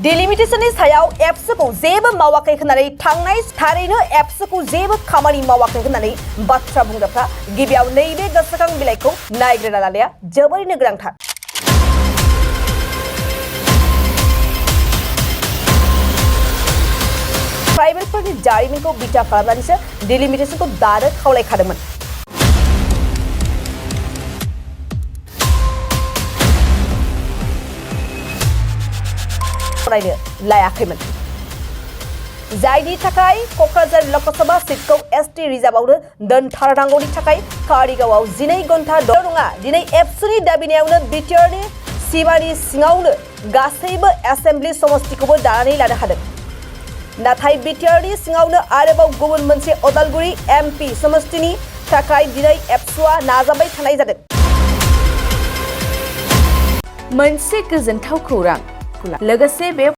डिलिमिटेशननि सायाव एब्सुखौ जेबो मावाखै होननानै थांनाय थारैनो एब्सुखौ जेबो खामानि मावाखै होननानै बाथ्रा बुंग्राफ्रा गिबियाव नैबे गोसोखां बिलाइखौ नायग्रोना लानाया जोबोरैनो गोनांथार। ट्राइबेलफोरनि जारिमिनखौ बिथा खालामनानैसो डिलिमिटेशनखौ दानो खावलायखादोंमोन। लायाखैमोन जायनि थाखाय क'क्राझार लकसभा सीटखौ एसटी रिजार्भआवनो दोनथारनांगौनि थाखाय कारिगावआव 12 घन्टा नङा दिनै एब्सुनि दाबिनायावनो बिटिआरनि सीमानि सिङावनो गासैबो एसेम्बली समष्टिखौबो दानानै लानो हादों। नाथाय बिटिआरनि सिङावनो आरोबाव गुबुन मोनसे उदालगुरि एमपि समष्टिनि थाखाय दिनै एब्सुआ नाजाबाय थानाय जादों। मोनसे गोजोनथाव खौरां लोगोसे बे